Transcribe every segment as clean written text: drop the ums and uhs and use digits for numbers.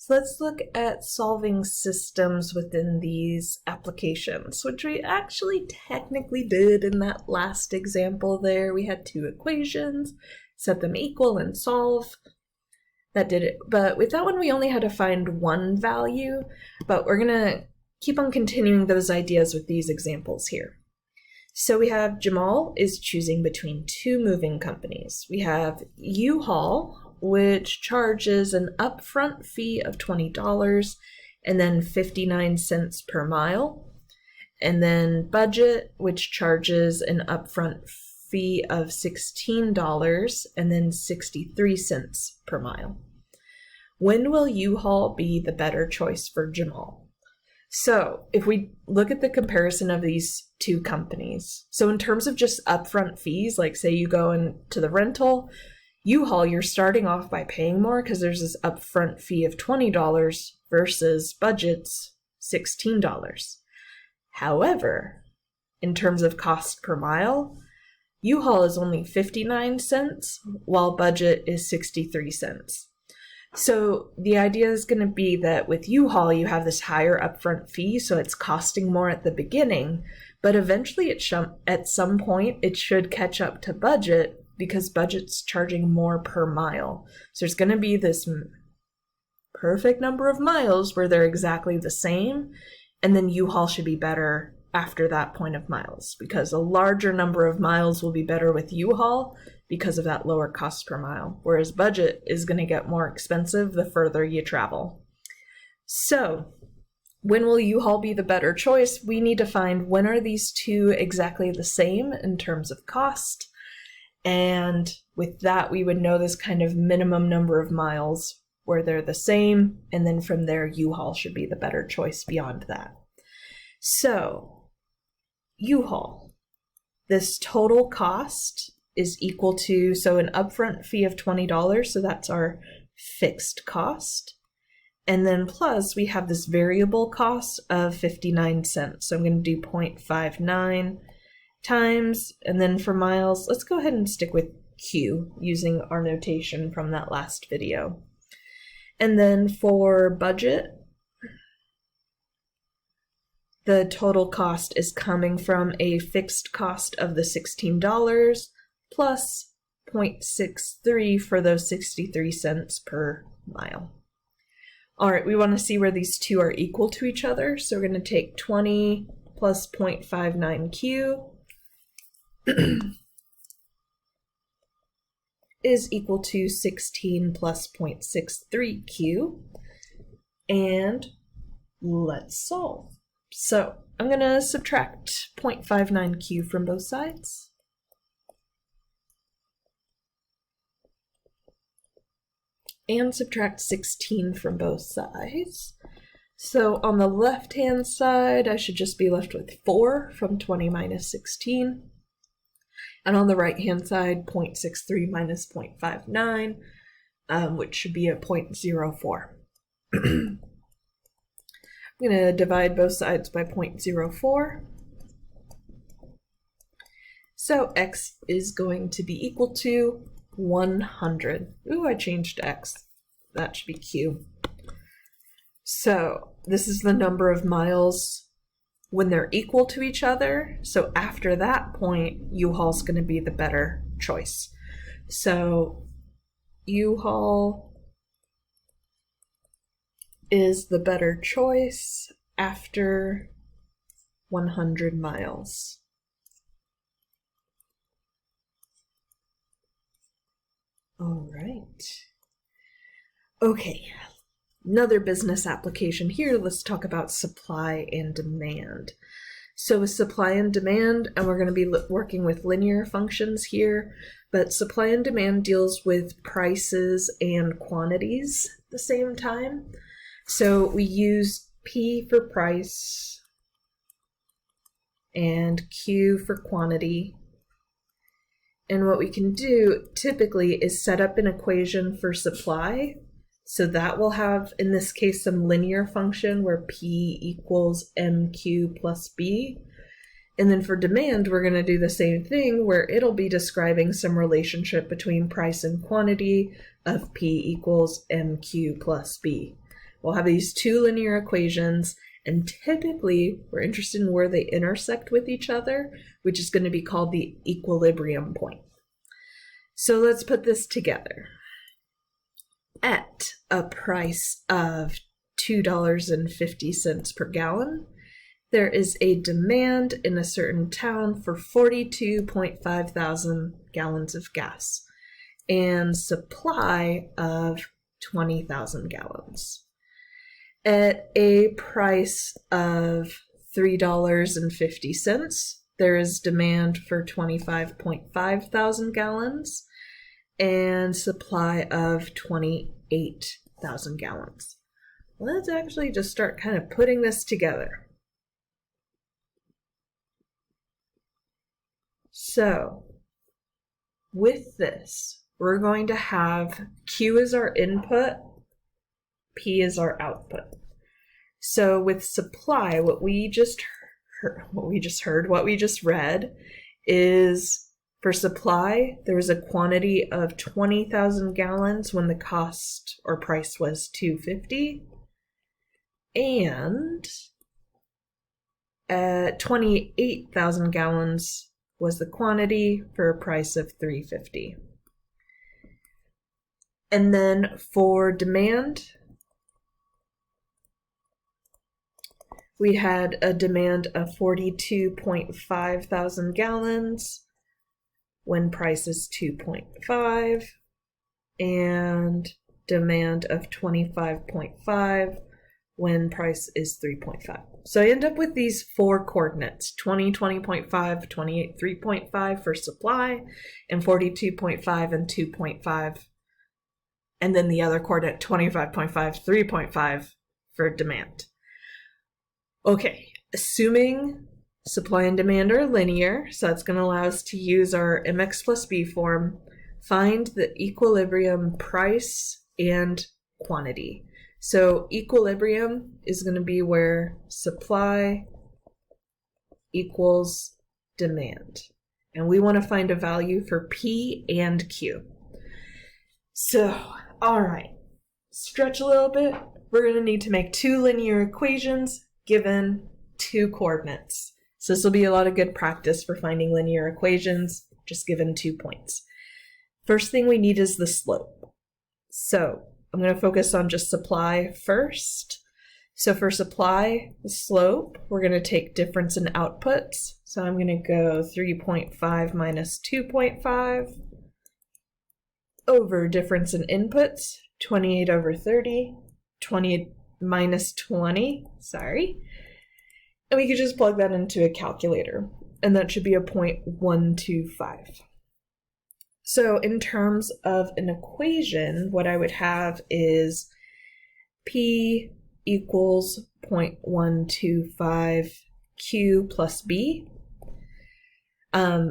So let's look at solving systems within these applications, which we actually technically did in that last example there. We had two equations, set them equal and solve. That did it. But with that one, we only had to find one value, but we're going to keep on continuing those ideas with these examples here. So we have Jamal is choosing between two moving companies. We have U-Haul, which charges an upfront fee of $20 and then 59 cents per mile. And then Budget, which charges an upfront fee of $16 and then 63 cents per mile. When will U-Haul be the better choice for Jamal? So if we look at the comparison of these two companies, so in terms of just upfront fees, like say you go into the rental, U-Haul, you're starting off by paying more because there's this upfront fee of $20 versus Budget's $16. However, in terms of cost per mile, U-Haul is only 59 cents while Budget is 63 cents. So the idea is going to be that with U-Haul, you have this higher upfront fee, so it's costing more at the beginning, but eventually at some point it should catch up to Budget because Budget's charging more per mile. So there's going to be this perfect number of miles where they're exactly the same, and then U-Haul should be better after that point of miles because a larger number of miles will be better with U-Haul because of that lower cost per mile, whereas Budget is going to get more expensive the further you travel. So when will U-Haul be the better choice? We need to find when are these two exactly the same in terms of cost. And with that, we would know this kind of minimum number of miles where they're the same. And then from there, U-Haul should be the better choice beyond that. So U-Haul, this total cost is equal to, so an upfront fee of $20. So that's our fixed cost. And then plus we have this variable cost of 59 cents. So I'm going to do 0.59 times, and then for miles, let's go ahead and stick with Q using our notation from that last video. And then for Budget, the total cost is coming from a fixed cost of the $16 plus 0.63 for those 63 cents per mile. All right, we want to see where these two are equal to each other. So we're going to take 20 plus 0.59Q is equal to 16 plus 0.63Q, and let's solve. So I'm going to subtract 0.59Q from both sides. And subtract 16 from both sides. So on the left-hand side, I should just be left with 4 from 20 minus 16. And on the right-hand side, 0.63 minus 0.59, which should be a 0.04. I'm going to divide both sides by 0.04. So x is going to be equal to 100. Ooh, I changed x. That should be q. So this is the number of miles when they're equal to each other. So after that point, U-Haul's going to be the better choice. So U-Haul is the better choice after 100 miles. All right. Okay. Another business application here, let's talk about supply and demand. So with supply and demand, and we're going to be working with linear functions here, but supply and demand deals with prices and quantities at the same time. So we use P for price and Q for quantity. And what we can do typically is set up an equation for supply. So that will have, in this case, some linear function where P equals MQ plus B. And then for demand, we're going to do the same thing where it'll be describing some relationship between price and quantity of P equals MQ plus B. we'll have these two linear equations, and typically we're interested in where they intersect with each other, which is going to be called the equilibrium point. So let's put this together. At a price of $2.50 per gallon, there is a demand in a certain town for 42.5 thousand gallons of gas and supply of 20,000 gallons. At a price of $3.50, there is demand for 25.5 thousand gallons and supply of 28,000 gallons. Let's actually just start kind of putting this together. So, with this, we're going to have Q as our input, P is our output. So with supply, what we just read is for supply, there was a quantity of 20,000 gallons when the cost or price was $2.50, and 28,000 gallons was the quantity for a price of $3.50. And then for demand, we had a demand of 42.5 thousand gallons when price is 2.5, and demand of 25.5 when price is 3.5. So I end up with these four coordinates, 20, 20.5, 28, 3.5 for supply, and 42.5 and 2.5. And then the other coordinate, 25.5, 3.5 for demand. Okay, assuming supply and demand are linear, so that's going to allow us to use our mx plus b form, find the equilibrium price and quantity. So equilibrium is going to be where supply equals demand. And we want to find a value for P and Q. So, all right, stretch a little bit. We're going to need to make two linear equations given two coordinates. So this will be a lot of good practice for finding linear equations, just given 2 points. First thing we need is the slope. So I'm going to focus on just supply first. So for supply, the slope, we're going to take difference in outputs. So I'm going to go 3.5 minus 2.5 over difference in inputs, 28 over 30, 20 minus 20, sorry. And we could just plug that into a calculator, and that should be a 0.125. So in terms of an equation, what I would have is P equals 0.125 Q plus B.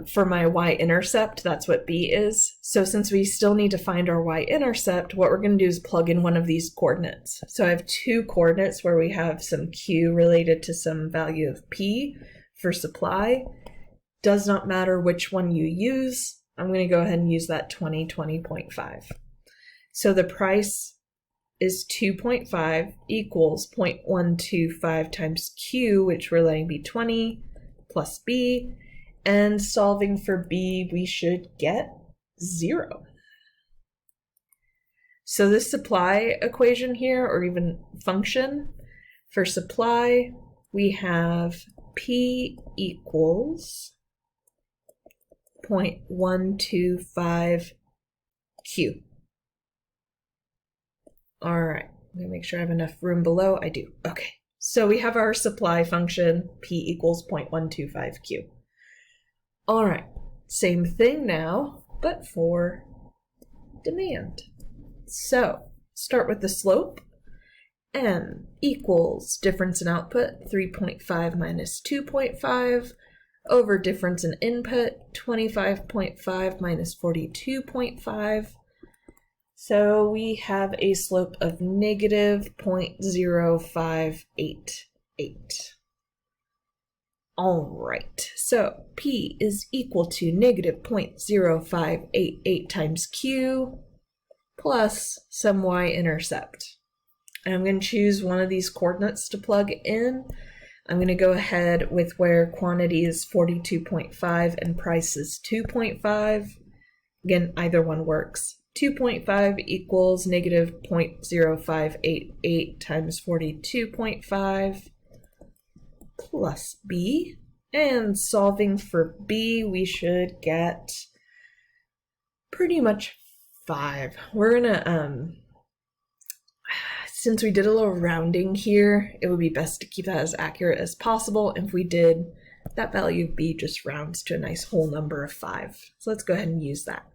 For my y-intercept, that's what B is. So since we still need to find our y-intercept, what we're going to do is plug in one of these coordinates. So I have two coordinates where we have some Q related to some value of P for supply. Does not matter which one you use. I'm going to go ahead and use that 20.5. So the price is 2.5 equals 0.125 times Q, which we're letting be 20, plus B. And solving for B, we should get 0. So this supply equation here, or even function, for supply, we have P equals 0.125 Q. All right, I'm gonna make sure I have enough room below. I do. Okay, so we have our supply function, P equals 0.125 Q. All right, same thing now, but for demand. So start with the slope. M equals difference in output, 3.5 minus 2.5, over difference in input, 25.5 minus 42.5. So we have a slope of negative 0.0588. All right, so P is equal to negative 0.0588 times Q plus some y-intercept. And I'm going to choose one of these coordinates to plug in. I'm going to go ahead with where quantity is 42.5 and price is 2.5. Again, either one works. 2.5 equals negative 0.0588 times 42.5 plus B. And solving for B, we should get pretty much 5. We're gonna, since we did a little rounding here, it would be best to keep that as accurate as possible. If we did, that value of B just rounds to a nice whole number of 5. So let's go ahead and use that.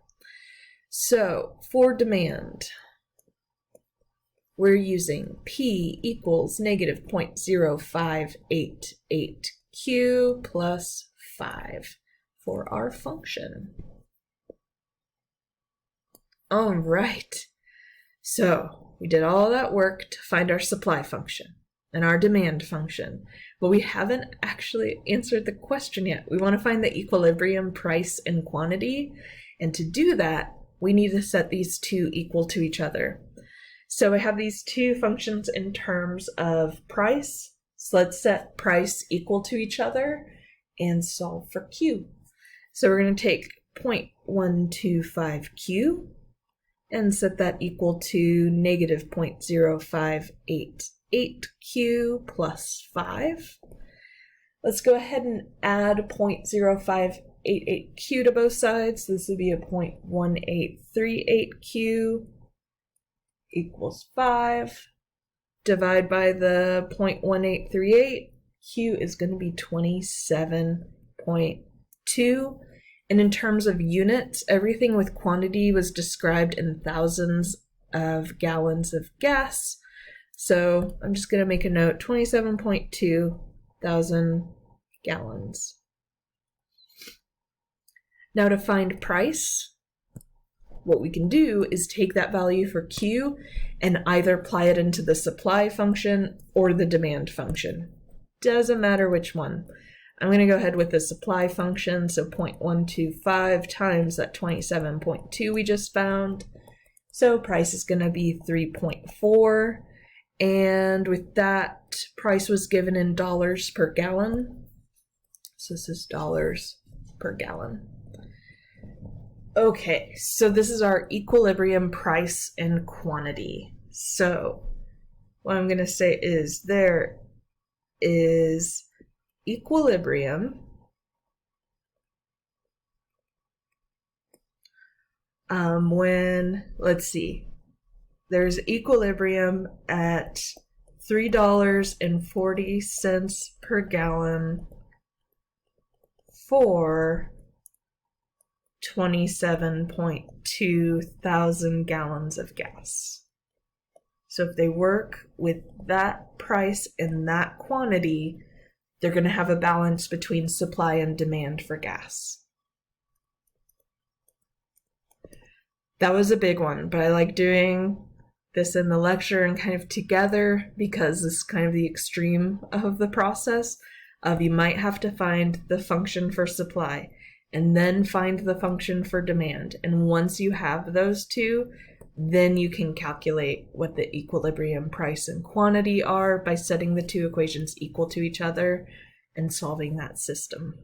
So for demand, we're using P equals negative 0.0588 Q plus 5 for our function. All right, so we did all that work to find our supply function and our demand function, but we haven't actually answered the question yet. We want to find the equilibrium price and quantity, and to do that, we need to set these two equal to each other. So I have these two functions in terms of price. So let's set price equal to each other and solve for Q. So we're going to take 0.125Q and set that equal to negative 0.0588Q plus 5. Let's go ahead and add 0.0588Q to both sides. This would be a 0.1838Q equals 5. Divide by the 0.1838, Q is going to be 27.2. And in terms of units, everything with quantity was described in thousands of gallons of gas. So I'm just going to make a note, 27.2 thousand gallons. Now to find price, what we can do is take that value for Q and either apply it into the supply function or the demand function. Doesn't matter which one. I'm going to go ahead with the supply function, so 0.125 times that 27.2 we just found. So price is going to be 3.4, and with that, price was given in dollars per gallon. So this is dollars per gallon. Okay, so this is our equilibrium price and quantity. So what I'm going to say is there is equilibrium when, let's see, there's equilibrium at $3.40 per gallon for 27.2 thousand gallons of gas. So if they work with that price and that quantity, they're going to have a balance between supply and demand for gas. That was a big one, but I like doing this in the lecture and kind of together because this is kind of the extreme of the process of you might have to find the function for supply and then find the function for demand. And once you have those two, then you can calculate what the equilibrium price and quantity are by setting the two equations equal to each other and solving that system.